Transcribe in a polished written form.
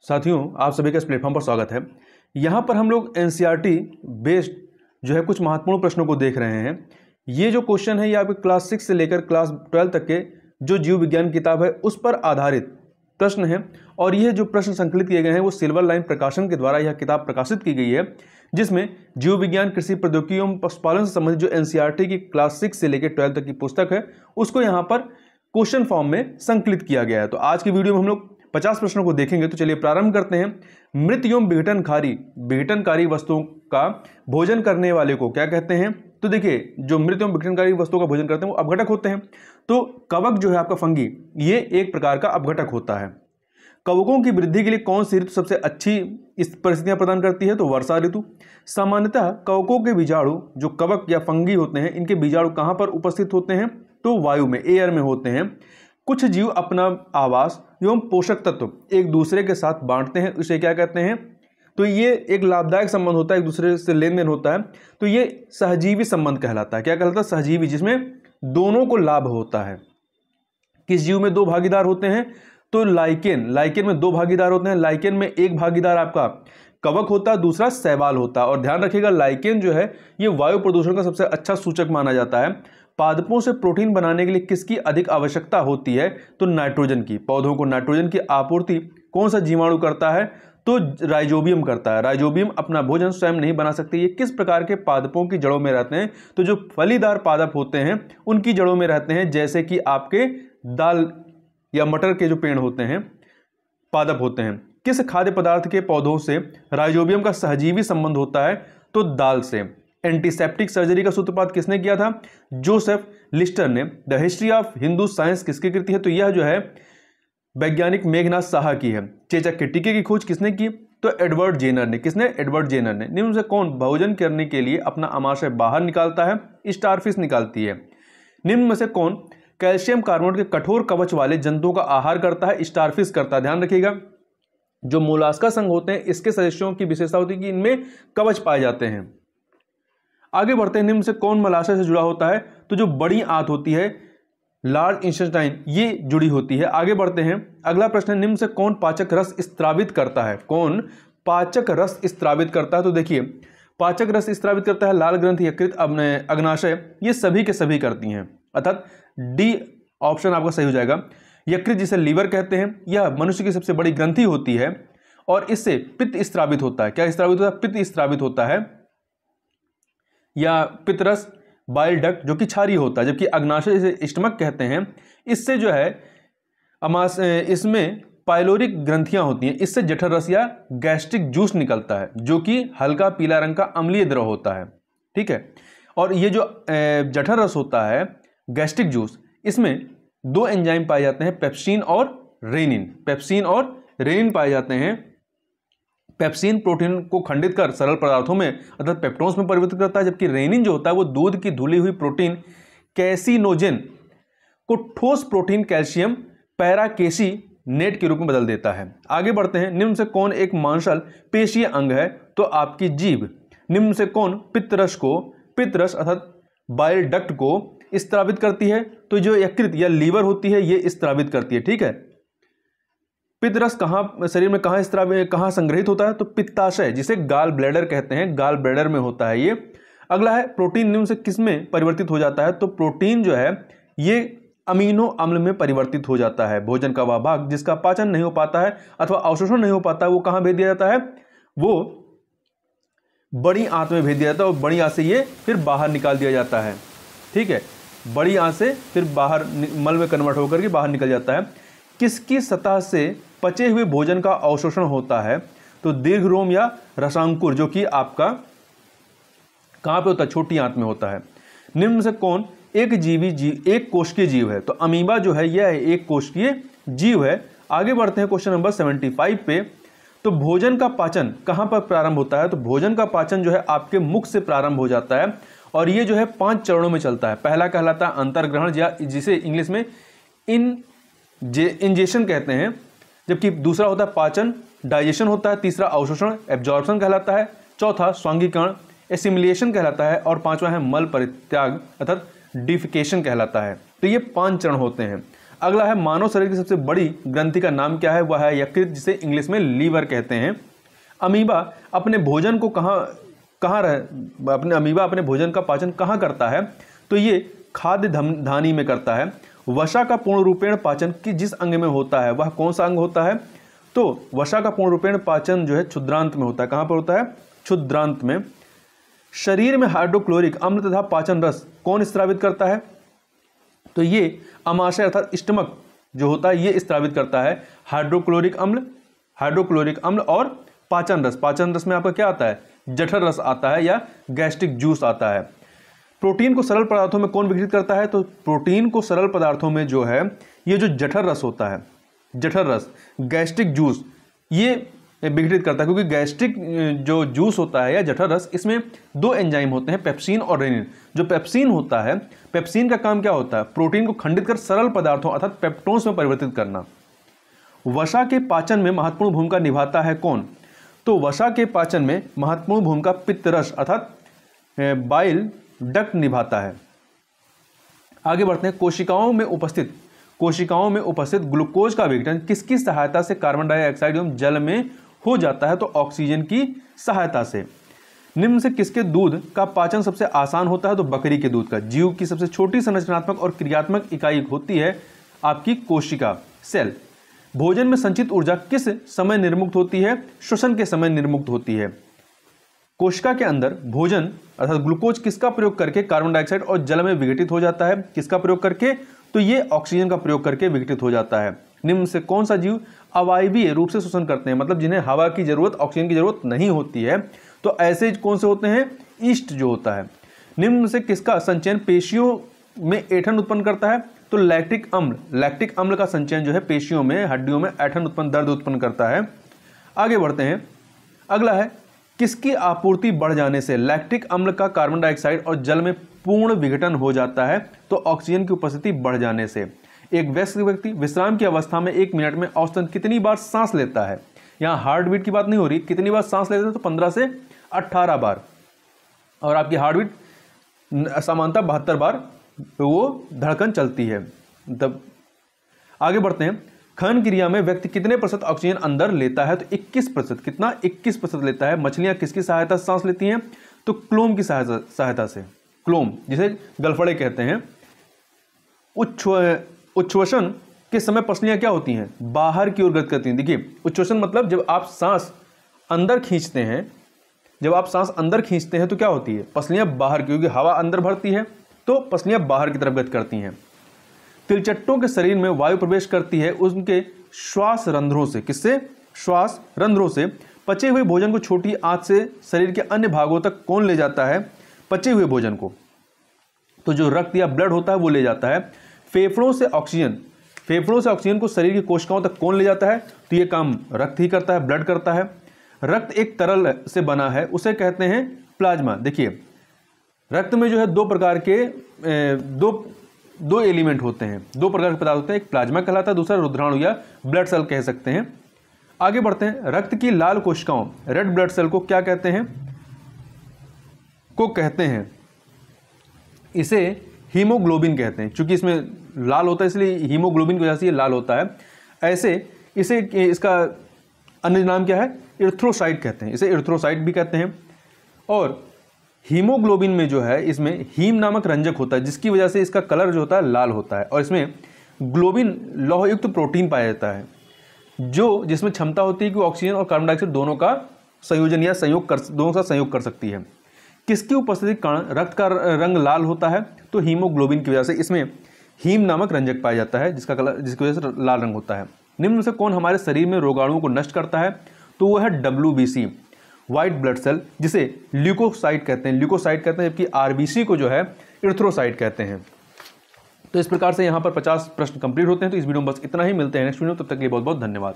साथियों, आप सभी का इस प्लेटफॉर्म पर स्वागत है। यहाँ पर हम लोग एनसीईआरटी बेस्ड जो है कुछ महत्वपूर्ण प्रश्नों को देख रहे हैं। ये जो क्वेश्चन है ये आपके क्लास 6 से लेकर क्लास 12 तक के जो जीव विज्ञान किताब है उस पर आधारित प्रश्न है। और यह जो प्रश्न संकलित किए गए हैं वो सिल्वर लाइन प्रकाशन के द्वारा यह किताब प्रकाशित की गई है, जिसमें जीव विज्ञान, कृषि प्रौद्योगिकी एवं पशुपालन से संबंधित जो एनसीईआरटी की क्लास 6 से लेकर 12 तक की पुस्तक है उसको यहाँ पर क्वेश्चन फॉर्म में संकलित किया गया है। तो आज की वीडियो में हम लोग 50 प्रश्नों को देखेंगे। तो चलिए प्रारंभ करते हैं। मृत एवं विघटनकारी वस्तुओं का भोजन करने वाले को क्या कहते हैं? तो देखिए, जो मृत एवं विघटनकारी वस्तुओं का भोजन करते हैं वो अपघटक होते हैं। तो कवक जो है आपका फंगी, ये एक प्रकार का अपघटक होता है। कवकों की वृद्धि के लिए कौन सी ऋतु सबसे अच्छी इस परिस्थितियां प्रदान करती है? तो वर्षा ऋतु। सामान्यतः कवकों के बीजाणु, जो कवक या फंगी होते हैं, इनके बीजाणु कहां पर उपस्थित होते हैं? तो वायु में, एयर में होते हैं। कुछ जीव अपना आवास एवं पोषक तत्व एक दूसरे के साथ बांटते हैं, इसे क्या कहते हैं? तो ये एक लाभदायक संबंध होता है, एक दूसरे से लेन देन होता है। तो ये सहजीवी संबंध कहलाता है। क्या कहलाता है? सहजीवी, जिसमें दोनों को लाभ होता है। किस जीव में दो भागीदार होते हैं? तो लाइकेन में दो भागीदार होते हैं। लाइकेन में एक भागीदार आपका कवक होता है, दूसरा शैवाल होता है। और ध्यान रखिएगा, लाइकेन जो है ये वायु प्रदूषण का सबसे अच्छा सूचक माना जाता है। पादपों से प्रोटीन बनाने के लिए किसकी अधिक आवश्यकता होती है? तो नाइट्रोजन की। पौधों को नाइट्रोजन की आपूर्ति कौन सा जीवाणु करता है? तो राइजोबियम करता है। राइजोबियम अपना भोजन स्वयं नहीं बना सकते। ये किस प्रकार के पादपों की जड़ों में रहते हैं? तो जो फलीदार पादप होते हैं उनकी जड़ों में रहते हैं, जैसे कि आपके दाल या मटर के जो पेड़ होते हैं, पादप होते हैं। किस खाद्य पदार्थ के पौधों से राइजोबियम का सहजीवी संबंध होता है? तो दाल से। एंटीसेप्टिक सर्जरी का सूत्रपात किसने किया था? जोसेफ लिस्टर ने। The history of Hindu science किसकी कृति है? तो यह जो है वैज्ञानिक मेघनाथ साहा की है। चेचक के टीके की खोज किसने की? तो एडवर्ड जेनर ने। किसने? एडवर्ड जेनर ने। निम्न से कौन भोजन करने के लिए अपना आमाशय बाहर निकालता है? स्टारफिश निकालती है। निम्न में से कौन कैल्शियम कार्बोनेट के कठोर कवच वाले जंतुओं का आहार करता है? स्टारफिश करता है। ध्यान रखिएगा, जो मोलास्का संघ होते हैं इसके सदस्यों की विशेषता होती है कि इनमें कवच पाए जाते हैं। आगे बढ़ते हैं। निम्न से कौन मलाशय से जुड़ा होता है? तो जो बड़ी आंत होती है, लार्ज इंटेस्टाइन, ये जुड़ी होती है। आगे बढ़ते हैं। अगला प्रश्न है, निम्न से कौन पाचक रस स्त्रावित करता है? कौन पाचक रस स्त्रावित करता है? तो देखिए, पाचक रस स्त्रावित करता है लाल ग्रंथि, यकृत, अग्नाशय, ये सभी के सभी करती हैं। अर्थात डी ऑप्शन आपका सही हो जाएगा। यकृत, जिसे लीवर कहते हैं, यह मनुष्य की सबसे बड़ी ग्रंथि होती है और इससे पित्त स्त्रावित होता है। क्या स्त्रावित होता है? पित्त स्त्रावित होता है, या पितरस बाइल डक्ट जो कि क्षारीय होता है। जबकि अग्नाशय, जिसे स्टमक कहते हैं, इससे जो है इसमें पाइलोरिक ग्रंथियां होती हैं, इससे जठर रस या गैस्ट्रिक जूस निकलता है, जो कि हल्का पीला रंग का अम्लीय द्रव होता है। ठीक है। और ये जो जठर रस होता है, गैस्ट्रिक जूस, इसमें दो एंजाइम पाए जाते हैं, पेप्सिन और रेनिन। पेप्सिन और रेनिन पाए जाते हैं। पेप्सिन प्रोटीन को खंडित कर सरल पदार्थों में अर्थात पेप्टोन्स में परिवर्तित करता है, जबकि रेनिन जो होता है वो दूध की धुली हुई प्रोटीन कैसिनोजेन को ठोस प्रोटीन कैल्शियम पैराकेसिनेट के रूप में बदल देता है। आगे बढ़ते हैं। निम्न से कौन एक मांसल पेशीय अंग है? तो आपकी जीभ। निम्न से कौन पित्तरस अर्थात बाइल डक्ट को स्त्रावित करती है? तो जो यकृत या लीवर होती है ये स्त्रावित करती है। ठीक है। पित्तरस कहाँ शरीर में कहाँ संग्रहित होता है? तो पित्ताशय, जिसे गाल ब्लैडर कहते हैं, गाल ब्लैडर में होता है ये। अगला है, प्रोटीन निम्न से किस में परिवर्तित हो जाता है? तो प्रोटीन जो है ये अमीनो अम्ल में परिवर्तित हो जाता है। भोजन का वह भाग जिसका पाचन नहीं हो पाता है अथवा अवशोषण नहीं हो पाता है वो कहाँ भेज दिया जाता है? वो बड़ी आंत में भेज दिया जाता है और बड़ी आंत से ये फिर बाहर निकाल दिया जाता है। ठीक है। बड़ी आंत से फिर बाहर मल में कन्वर्ट होकर के बाहर निकल जाता है। किसकी सतह से पचे हुए भोजन का अवशोषण होता है? तो दीर्घरोम या रसांकुर, जो कि आपका कहां पे होता है? छोटी आंत में होता है। निम्न से कौन एक कोशिकीय जीव है? तो अमीबा जो है यह एक कोशिकीय जीव है। आगे बढ़ते हैं क्वेश्चन नंबर 75 पे। तो भोजन का पाचन कहां पर प्रारंभ होता है? तो भोजन का पाचन जो है आपके मुख से प्रारंभ हो जाता है और ये जो है 5 चरणों में चलता है। पहला कहलाता है अंतर्ग्रहण, या जिसे इंग्लिश में इंजेशन कहते हैं, जबकि दूसरा होता है पाचन, डाइजेशन होता है। तीसरा अवशोषण, एब्जॉर्प्शन कहलाता है। चौथा स्वांगीकरण, एसिमिलेशन कहलाता है। और पांचवा है मल परित्याग अर्थात डिफिकेशन कहलाता है। तो ये 5 चरण होते हैं। अगला है मानव शरीर की सबसे बड़ी ग्रंथि का नाम क्या है, वह है यकृत, जिसे इंग्लिश में लीवर कहते हैं। अमीबा अपने भोजन को अमीबा अपने भोजन का पाचन कहाँ करता है, तो ये खाद्य धानी में करता है। वसा का पूर्ण रूपेण पाचन जिस अंग में होता है वह कौन सा अंग होता है, तो वसा का पूर्ण रूपेण पाचन जो है क्षुद्रांत में होता है। कहाँ पर होता है, क्षुद्रांत में। शरीर में हाइड्रोक्लोरिक अम्ल तथा पाचन रस कौन स्रावित करता है, तो ये अमाशय अर्थात स्टमक जो होता है ये स्रावित करता है हाइड्रोक्लोरिक अम्ल और पाचन रस। पाचन रस में आपका क्या आता है, जठर रस आता है या गैस्ट्रिक जूस आता है। प्रोटीन को सरल पदार्थों में कौन विघटित करता है, तो प्रोटीन को सरल पदार्थों में जो है ये जो जठर रस होता है, जठर रस, गैस्ट्रिक जूस, ये विघटित करता है। क्योंकि गैस्ट्रिक जो जूस होता है या जठर रस, इसमें दो एंजाइम होते हैं, पेप्सिन और रेनिन। जो पेप्सिन होता है, पेप्सिन का काम क्या होता है, प्रोटीन को खंडित कर सरल पदार्थों अर्थात पेप्टोन्स में परिवर्तित करना। वसा के पाचन में महत्वपूर्ण भूमिका निभाता है कौन, तो वसा के पाचन में महत्वपूर्ण भूमिका पित्तरस अर्थात बाइल डक्ट निभाता है। आगे बढ़ते हैं। कोशिकाओं में उपस्थित ग्लूकोज का विघटन किसकी सहायता से कार्बन डाइऑक्साइड एवं जल में हो जाता है, तो ऑक्सीजन की सहायता से। निम्न से किसके दूध का पाचन सबसे आसान होता है, तो बकरी के दूध का। जीव की सबसे छोटी संरचनात्मक और क्रियात्मक इकाई होती है आपकी कोशिका, सेल। भोजन में संचित ऊर्जा किस समय निर्मुक्त होती है, श्वसन के समय निर्मुक्त होती है। कोशिका के अंदर भोजन अर्थात ग्लूकोज किसका प्रयोग करके कार्बन डाइऑक्साइड और जल में विघटित हो जाता है, किसका प्रयोग करके, तो ये ऑक्सीजन का प्रयोग करके विघटित हो जाता है। निम्न से कौन सा जीव अवायवीय रूप से श्वसन करते हैं, मतलब जिन्हें हवा की जरूरत, ऑक्सीजन की जरूरत नहीं होती है, तो ऐसे कौन से होते हैं, ईस्ट जो होता है। निम्न से किसका संचयन पेशियों में ऐंठन उत्पन्न करता है, तो लैक्टिक अम्ल का संचयन जो है पेशियों में, हड्डियों में ऐंठन उत्पन्न, दर्द उत्पन्न करता है। आगे बढ़ते हैं। अगला है किसकी आपूर्ति बढ़ जाने से लैक्टिक अम्ल का कार्बन डाइऑक्साइड और जल में पूर्ण विघटन हो जाता है, तो ऑक्सीजन की उपस्थिति बढ़ जाने से। एक वयस्क व्यक्ति विश्राम की अवस्था में 1 मिनट में औसतन कितनी बार सांस लेता है, यहाँ हार्ट बीट की बात नहीं हो रही, कितनी बार सांस लेते हैं, तो 15 से 18 बार, और आपकी हार्ट बीट सामान्यतः 72 बार वो धड़कन चलती है। तब आगे बढ़ते हैं। खनन क्रिया में व्यक्ति कितने प्रतिशत ऑक्सीजन अंदर लेता है, तो 21%। कितना, 21% लेता है। मछलियां किसकी सहायता से सांस लेती हैं, तो क्लोम की सहायता से। क्लोम जिसे गलफड़े कहते हैं। उच्छ्वसन के समय पसलियां क्या होती हैं, बाहर की ओर गति करती हैं। देखिए उच्छ्वसन मतलब जब आप सांस अंदर खींचते हैं, तो क्या होती है, पसलियां बाहर, क्योंकि हवा अंदर भरती है तो पसलियां बाहर की तरफ गति करती हैं। तिलचट्टों के शरीर में वायु प्रवेश करती है उनके श्वास रंध्रों से। किससे, श्वास रंध्रों से। पचे हुए भोजन को छोटी आंत से शरीर के अन्य भागों तक कौन ले जाता है, पचे हुए भोजन को, तो जो रक्त या ब्लड होता है वो ले जाता है। फेफड़ों से ऑक्सीजन को शरीर की कोशिकाओं तक कौन ले जाता है, तो ये काम रक्त ही करता है, ब्लड करता है। रक्त एक तरल से बना है, उसे कहते हैं प्लाज्मा। देखिए रक्त में जो है दो प्रकार के दो एलिमेंट होते हैं, दो प्रकार के पदार्थ होते हैं, एक प्लाज्मा कहलाता है, दूसरा रुद्राणु या ब्लड सेल कह सकते हैं। आगे बढ़ते हैं। रक्त की लाल कोशिकाओं, रेड ब्लड सेल को क्या कहते हैं, इसे हीमोग्लोबिन कहते हैं। चूंकि इसमें लाल होता है इसलिए हीमोग्लोबिन की वजह से ये लाल होता है। ऐसे इसका अन्य नाम क्या है, इरिथ्रोसाइट कहते हैं, इसे इरिथ्रोसाइट भी कहते हैं। और हीमोग्लोबिन में जो है इसमें हीम नामक रंजक होता है, जिसकी वजह से इसका कलर जो होता है लाल होता है। और इसमें ग्लोबिन लौहयुक्त प्रोटीन पाया जाता है, जो जिसमें क्षमता होती है कि ऑक्सीजन और कार्बन डाइऑक्साइड दोनों का संयोजन या दोनों का संयोग कर सकती है। किसकी उपस्थिति के कारण रक्त का रंग लाल होता है, तो हीमोग्लोबिन की वजह से। इसमें हीम नामक रंजक पाया जाता है जिसकी वजह से लाल रंग होता है। निम्न से कौन हमारे शरीर में रोगाणुओं को नष्ट करता है, तो वह है WBC, व्हाइट ब्लड सेल, जिसे ल्यूकोसाइट कहते हैं, जबकि RBC को जो है इरिथ्रोसाइट कहते हैं। तो इस प्रकार से यहाँ पर 50 प्रश्न कंप्लीट होते हैं। तो इस वीडियो में बस इतना ही, मिलते हैं नेक्स्ट वीडियो, तब तक के लिए बहुत बहुत धन्यवाद।